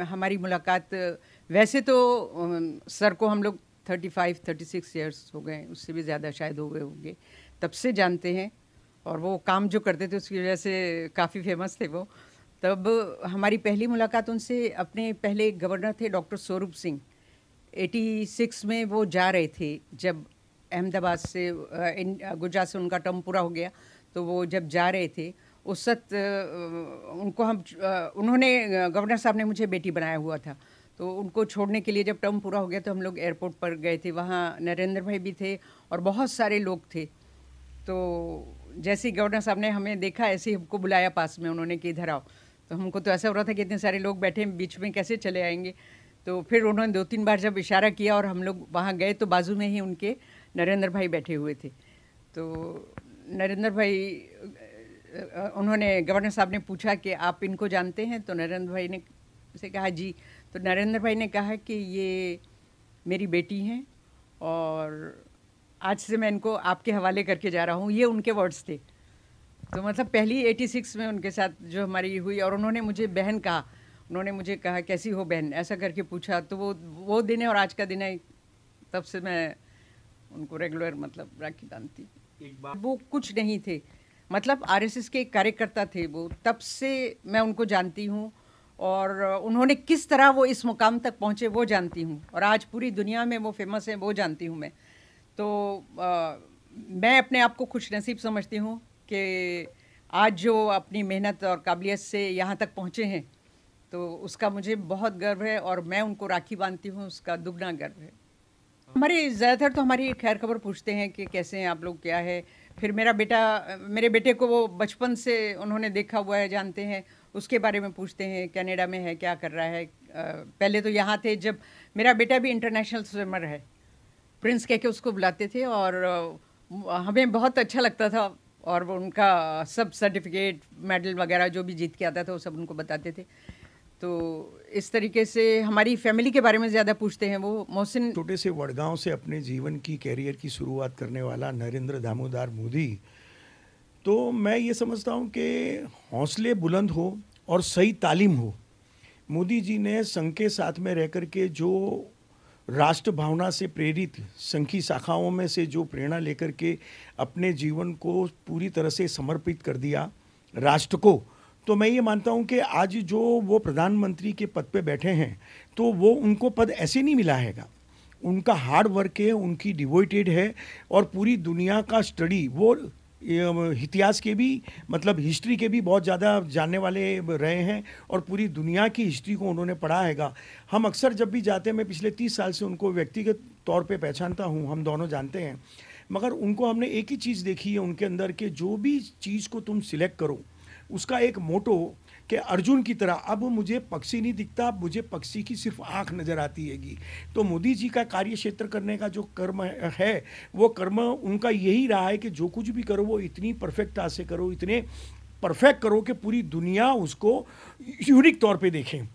हमारी मुलाकात वैसे तो सर को हम लोग 35-36 इयर्स हो गए, उससे भी ज़्यादा शायद हो गए होंगे, तब से जानते हैं। और वो काम जो करते थे उसकी वजह से काफ़ी फेमस थे वो। तब हमारी पहली मुलाकात उनसे, अपने पहले गवर्नर थे डॉक्टर स्वरूप सिंह, 86 में वो जा रहे थे जब अहमदाबाद से गुजरात से उनका टर्म पूरा हो गया, तो वो जब जा रहे थे उस वक्त उनको उन्होंने, गवर्नर साहब ने मुझे बेटी बनाया हुआ था, तो उनको छोड़ने के लिए जब टर्म पूरा हो गया तो हम लोग एयरपोर्ट पर गए थे। वहाँ नरेंद्र भाई भी थे और बहुत सारे लोग थे। तो जैसे ही गवर्नर साहब ने हमें देखा, ऐसे ही हमको बुलाया पास में उन्होंने कि इधर आओ। तो हमको तो ऐसा हो रहा था कि इतने सारे लोग बैठे बीच में कैसे चले आएंगे। तो फिर उन्होंने 2-3 बार जब इशारा किया और हम लोग वहाँ गए तो बाजू में ही उनके नरेंद्र भाई बैठे हुए थे। तो नरेंद्र भाई, उन्होंने, गवर्नर साहब ने पूछा कि आप इनको जानते हैं? तो नरेंद्र भाई ने से कहा जी। तो नरेंद्र भाई ने कहा कि ये मेरी बेटी हैं और आज से मैं इनको आपके हवाले करके जा रहा हूँ, ये उनके वर्ड्स थे। तो मतलब पहली 86 में उनके साथ जो हमारी हुई, और उन्होंने मुझे बहन कहा, उन्होंने मुझे कहा कैसी हो बहन, ऐसा करके पूछा। तो वो दिन है और आज का दिन है, तब से मैं उनको रेगुलर मतलब राखी बांधती। वो कुछ नहीं थे, मतलब आरएसएस के एक कार्यकर्ता थे वो, तब से मैं उनको जानती हूँ और उन्होंने किस तरह वो इस मुकाम तक पहुँचे वो जानती हूँ, और आज पूरी दुनिया में वो फेमस हैं वो जानती हूँ मैं। तो मैं अपने आप को खुशनसीब समझती हूँ कि आज जो अपनी मेहनत और काबिलियत से यहाँ तक पहुँचे हैं, तो उसका मुझे बहुत गर्व है और मैं उनको राखी बांधती हूँ, उसका दुगना गर्व है। हमारे ज़्यादातर तो हमारी खैर खबर पूछते हैं कि कैसे हैं आप लोग, क्या है। फिर मेरे बेटे को वो बचपन से उन्होंने देखा हुआ है, जानते हैं, उसके बारे में पूछते हैं, कनाडा में है, क्या कर रहा है। पहले तो यहाँ थे, जब मेरा बेटा भी इंटरनेशनल स्विमर है, प्रिंस कह के उसको बुलाते थे और हमें बहुत अच्छा लगता था। और वो उनका सब सर्टिफिकेट, मेडल वगैरह जो भी जीत के आता था वो सब उनको बताते थे। तो इस तरीके से हमारी फैमिली के बारे में ज़्यादा पूछते हैं वो। मोहसिन छोटे से वडगांव से अपने जीवन की कैरियर की शुरुआत करने वाला नरेंद्र दामोदर मोदी, तो मैं ये समझता हूँ कि हौसले बुलंद हो और सही तालीम हो। मोदी जी ने संघ के साथ में रह कर के जो राष्ट्र भावना से प्रेरित संघ की शाखाओं में से जो प्रेरणा लेकर के अपने जीवन को पूरी तरह से समर्पित कर दिया राष्ट्र को, तो मैं ये मानता हूँ कि आज जो वो प्रधानमंत्री के पद पे बैठे हैं, तो वो उनको पद ऐसे नहीं मिला हैगा। उनका हार्ड वर्क है, उनकी डिवोटेड है, और पूरी दुनिया का स्टडी, वो इतिहास के भी मतलब हिस्ट्री के भी बहुत ज़्यादा जानने वाले रहे हैं और पूरी दुनिया की हिस्ट्री को उन्होंने पढ़ा हैगा। हम अक्सर जब भी जाते हैं, मैं पिछले 30 साल से उनको व्यक्तिगत तौर पे पहचानता हूँ, हम दोनों जानते हैं, मगर उनको हमने एक ही चीज़ देखी है उनके अंदर के, जो भी चीज़ को तुम सिलेक्ट करो उसका एक मोटो कि अर्जुन की तरह अब मुझे पक्षी नहीं दिखता, मुझे पक्षी की सिर्फ आंख नज़र आती हैगी। तो मोदी जी का कार्य क्षेत्र करने का जो कर्म है, वो कर्म उनका यही रहा है कि जो कुछ भी करो वो इतनी परफेक्टता से करो, इतने परफेक्ट करो कि पूरी दुनिया उसको यूनिक तौर पे देखें।